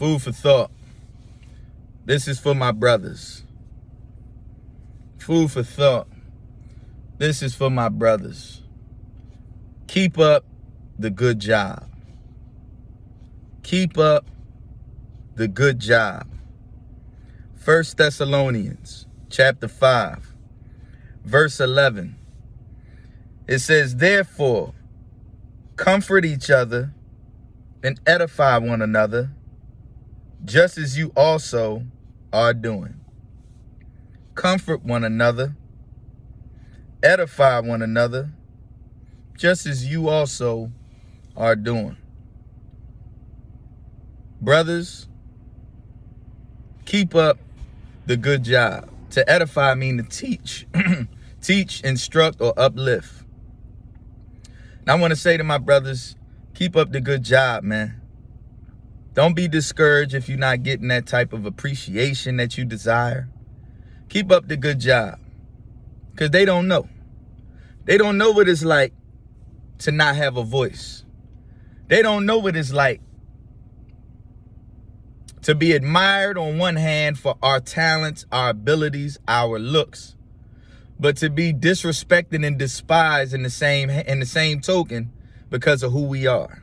Food for thought. This is for my brothers. Food for thought. This is for my brothers. Keep up the good job. Keep up the good job. 1 Thessalonians chapter 5, verse 11. It says, therefore, comfort each other and edify one another, just as you also are doing. Comfort one another, edify one another, just as you also are doing. Brothers, keep up the good job. To edify means to teach, teach, instruct, or uplift. And I want to say to my brothers, keep up the good job, man. Don't be discouraged if you're not getting that type of appreciation that you desire. Keep up the good job. Because they don't know. They don't know what it's like to not have a voice. They don't know what it's like to be admired on one hand for our talents, our abilities, our looks, but to be disrespected and despised in the same token because of who we are.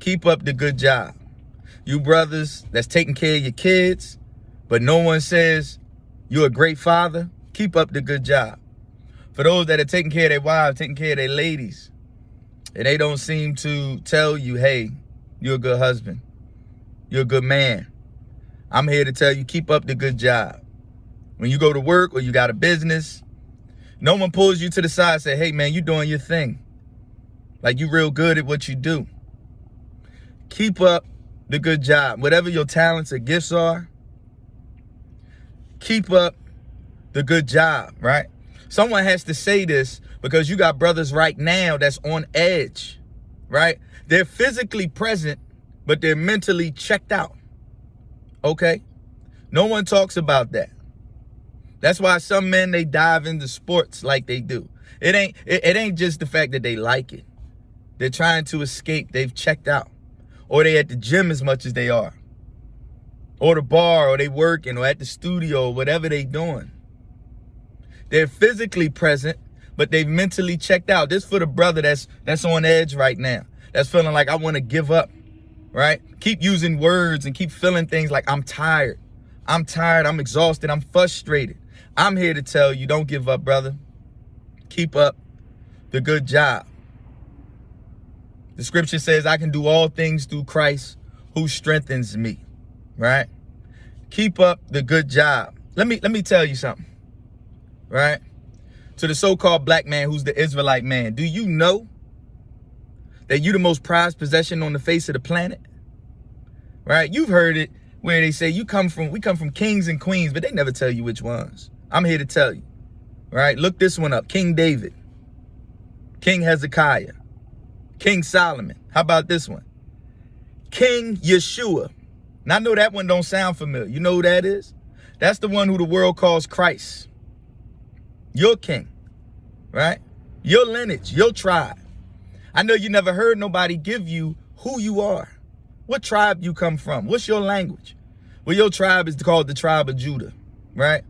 Keep up the good job. You brothers that's taking care of your kids, but no one says you're a great father, keep up the good job. For those that are taking care of their wives, taking care of their ladies, and they don't seem to tell you, hey, you're a good husband, you're a good man, I'm here to tell you, keep up the good job. When you go to work or you got a business, no one pulls you to the side and say, hey, man, you're doing your thing. Like you real good at what you do. Keep up the good job. Whatever your talents or gifts are, keep up the good job, right? Someone has to say this because you got brothers right now that's on edge, right? They're physically present, but they're mentally checked out, okay? No one talks about that. That's why some men, they dive into sports like they do. It ain't just the fact that they like it. They're trying to escape. They've checked out. Or they at the gym as much as they are. Or the bar, or they working, or at the studio, or whatever they doing. They're physically present, but they've mentally checked out. This for the brother that's on edge right now. That's feeling like I want to give up, right? Keep using words and keep feeling things like I'm tired. I'm tired, I'm exhausted, I'm frustrated. I'm here to tell you, don't give up, brother. Keep up the good job. The scripture says I can do all things through Christ who strengthens me, right? Keep up the good job. Let me tell you something, right? To the so-called black man who's the Israelite man, do you know that you the most prized possession on the face of the planet? Right? You've heard it where they say we come from kings and queens, but they never tell you which ones. I'm here to tell you, right? Look this one up. King David, King Hezekiah, King Solomon. How about this one? King Yeshua. Now I know that one don't sound familiar. You know who that is? That's the one who the world calls Christ. Your king, right? Your lineage, your tribe. I know you never heard nobody give you who you are. What tribe you come from? What's your language? Well, your tribe is called the tribe of Judah, right?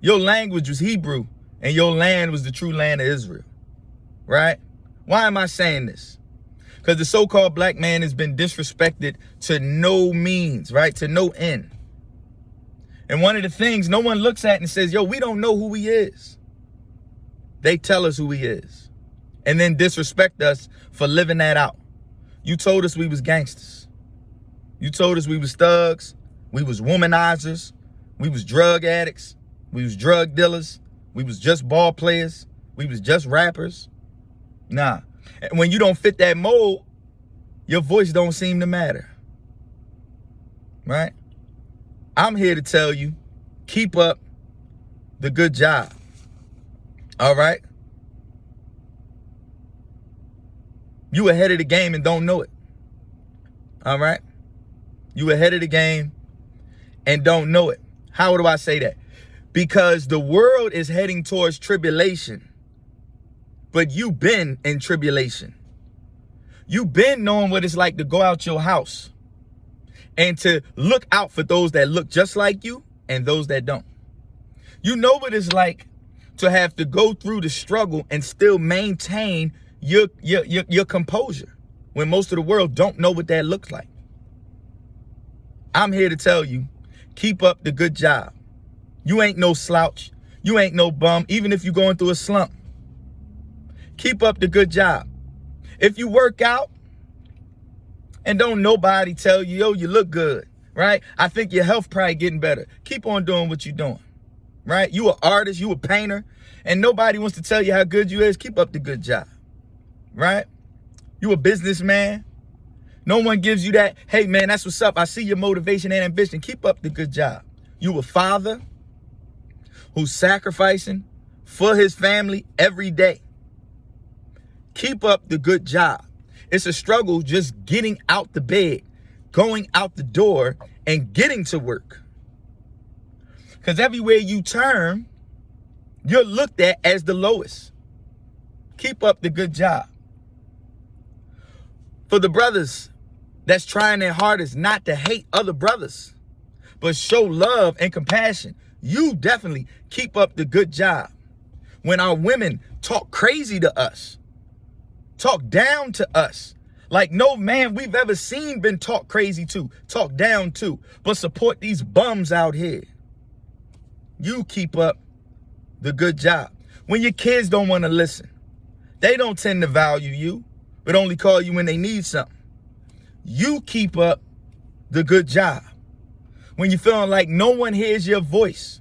Your language was Hebrew and your land was the true land of Israel, right? Why am I saying this? Because the so-called black man has been disrespected to no means, right? To no end. And one of the things no one looks at and says, yo, we don't know who he is. They tell us who he is and then disrespect us for living that out. You told us we was gangsters. You told us we was thugs. We was womanizers. We was drug addicts. We was drug dealers. We was just ball players. We was just rappers. Nah. And when you don't fit that mold, your voice don't seem to matter. Right? I'm here to tell you, keep up the good job. All right? You ahead of the game and don't know it. All right? You ahead of the game and don't know it. How do I say that? Because the world is heading towards tribulation, but you've been in tribulation. You've been knowing what it's like to go out your house and to look out for those that look just like you and those that don't. You know what it's like to have to go through the struggle and still maintain your composure when most of the world don't know what that looks like. I'm here to tell you, keep up the good job. You ain't no slouch. You ain't no bum, even if you're going through a slump. Keep up the good job. If you work out and don't nobody tell you, yo, you look good, right? I think your health probably getting better. Keep on doing what you're doing, right? You an artist, you a painter, and nobody wants to tell you how good you is. Keep up the good job, right? You a businessman. No one gives you that, hey, man, that's what's up. I see your motivation and ambition. Keep up the good job. You a father who's sacrificing for his family every day. Keep up the good job. It's a struggle just getting out the bed, going out the door, and getting to work. Because everywhere you turn, you're looked at as the lowest. Keep up the good job. For the brothers that's trying their hardest not to hate other brothers, but show love and compassion, you definitely keep up the good job. When our women talk crazy to us, talk down to us, like no man we've ever seen been talked crazy to, talked down to, but support these bums out here. You keep up the good job. When your kids don't want to listen, they don't tend to value you, but only call you when they need something. You keep up the good job. When you're feeling like no one hears your voice,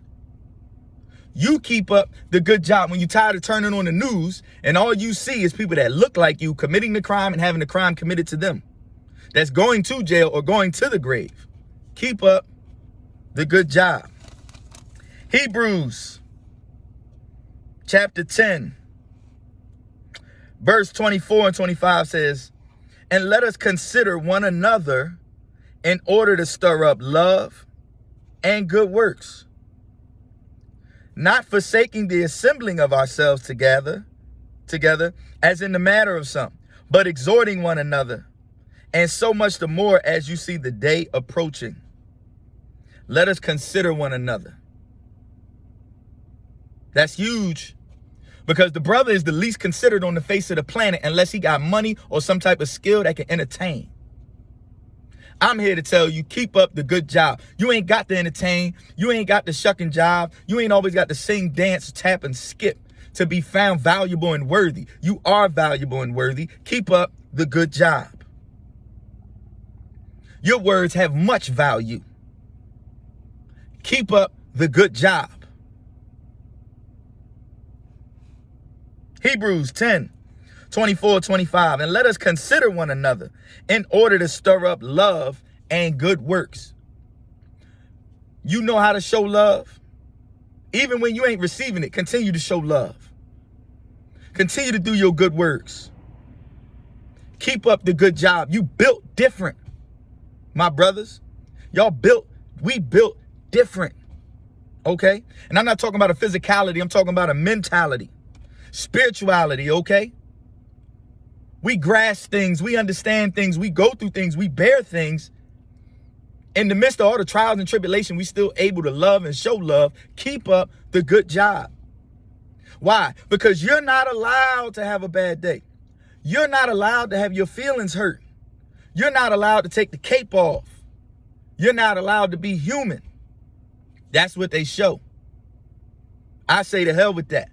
you keep up the good job. When you're tired of turning on the news and all you see is people that look like you committing the crime and having the crime committed to them, that's going to jail or going to the grave, keep up the good job. Hebrews chapter 10, verse 24 and 25 says, and let us consider one another in order to stir up love and good works, not forsaking the assembling of ourselves together, as in the matter of some, but exhorting one another, and so much the more as you see the day approaching. Let us consider one another. That's huge, because the brother is the least considered on the face of the planet unless he got money or some type of skill that can entertain. I'm here to tell you, keep up the good job. You ain't got to entertain. You ain't got the shucking job. You ain't always got to sing, dance, tap, and skip to be found valuable and worthy. You are valuable and worthy. Keep up the good job. Your words have much value. Keep up the good job. Hebrews 10, 24, 25. And let us consider one another in order to stir up love and good works. You know how to show love? Even when you ain't receiving it, continue to show love. Continue to do your good works. Keep up the good job. You built different, my brothers. We built different, okay? And I'm not talking about a physicality. I'm talking about a mentality. Spirituality, okay? We grasp things, we understand things, we go through things, we bear things. In the midst of all the trials and tribulation, we still able to love and show love. Keep up the good job. Why? Because you're not allowed to have a bad day. You're not allowed to have your feelings hurt. You're not allowed to take the cape off. You're not allowed to be human. That's what they show. I say to hell with that.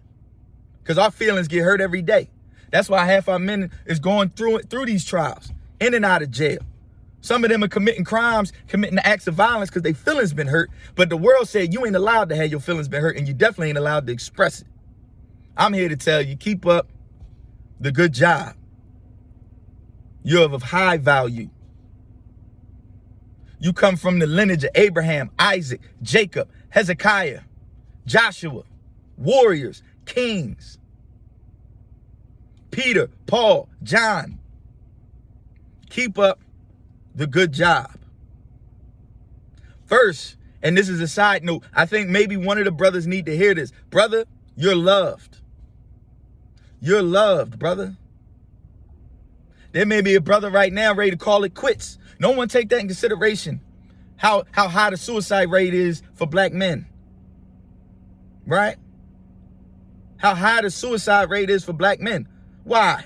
Because our feelings get hurt every day. That's why half our men is going through these trials, in and out of jail. Some of them are committing crimes, committing acts of violence because their feelings been hurt. But the world said you ain't allowed to have your feelings been hurt, and you definitely ain't allowed to express it. I'm here to tell you, keep up the good job. You're of high value. You come from the lineage of Abraham, Isaac, Jacob, Hezekiah, Joshua, warriors, kings, Peter, Paul, John. Keep up the good job. First, and this is a side note, I think maybe one of the brothers need to hear this. Brother, you're loved. You're loved, brother. There may be a brother right now ready to call it quits. No one take that in consideration. How high the suicide rate is for black men. Right? How high the suicide rate is for black men. Why?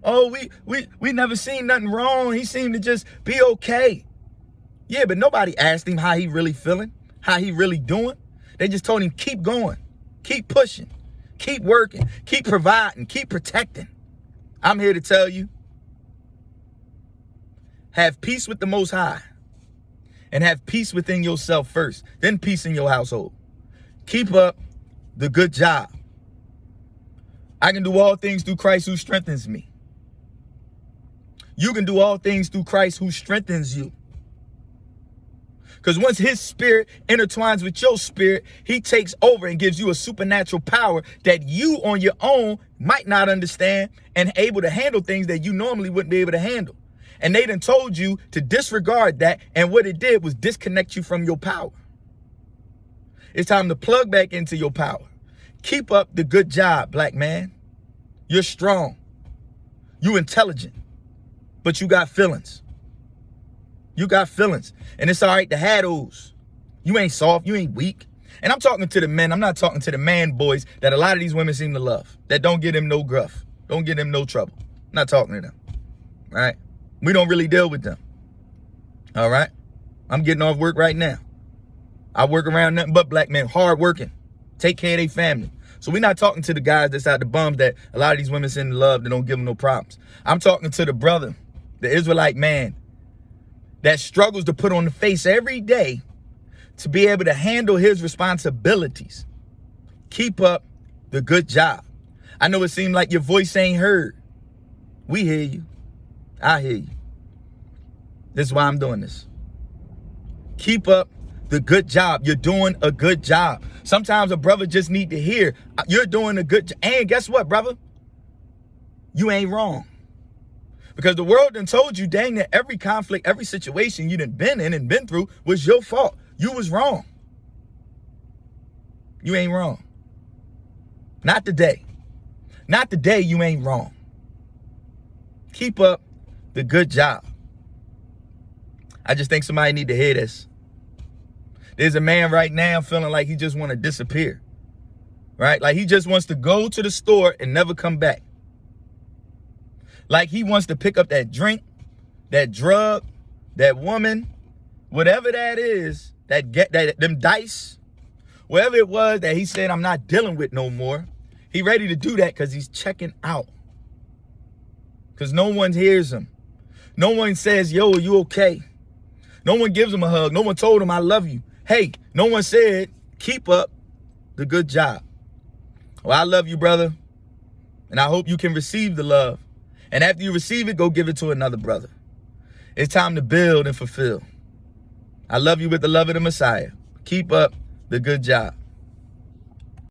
Oh, we never seen nothing wrong. He seemed to just be okay. Yeah, but nobody asked him how he really feeling, how he really doing. They just told him, keep going, keep pushing, keep working, keep providing, keep protecting. I'm here to tell you, have peace with the Most High and have peace within yourself first, then peace in your household. Keep up the good job. I can do all things through Christ who strengthens me. You can do all things through Christ who strengthens you. Because once his spirit intertwines with your spirit, he takes over and gives you a supernatural power that you on your own might not understand and able to handle things that you normally wouldn't be able to handle. And they done told you to disregard that. And what it did was disconnect you from your power. It's time to plug back into your power. Keep up the good job, black man. You're strong. You intelligent. But you got feelings. You got feelings. And it's all right to have those. You ain't soft. You ain't weak. And I'm talking to the men. I'm not talking to the man boys that a lot of these women seem to love. That don't get them no gruff. Don't get them no trouble. I'm not talking to them. All right? We don't really deal with them. All right? I'm getting off work right now. I work around nothing but black men. Hard working. Take care of their family. So we're not talking to the guys that's out the bums that a lot of these women send to love that don't give them no problems. I'm talking to the brother, the Israelite man, that struggles to put on the face every day to be able to handle his responsibilities. Keep up the good job. I know it seemed like your voice ain't heard. We hear you. I hear you. This is why I'm doing this. Keep up the good job. You're doing a good job. Sometimes a brother just need to hear, you're doing a good job. And guess what, brother? You ain't wrong. Because the world done told you, dang, that every conflict, every situation you done been in and been through was your fault. You was wrong. You ain't wrong. Not today. Not today you ain't wrong. Keep up the good job. I just think somebody need to hear this. There's a man right now feeling like he just want to disappear. Right? Like he just wants to go to the store and never come back. Like he wants to pick up that drink, that drug, that woman, whatever that is, them dice, whatever it was that he said I'm not dealing with no more. He ready to do that because he's checking out. Because no one hears him. No one says, yo, are you okay? No one gives him a hug. No one told him I love you. Hey, no one said, keep up the good job. Well, I love you, brother. And I hope you can receive the love. And after you receive it, go give it to another brother. It's time to build and fulfill. I love you with the love of the Messiah. Keep up the good job.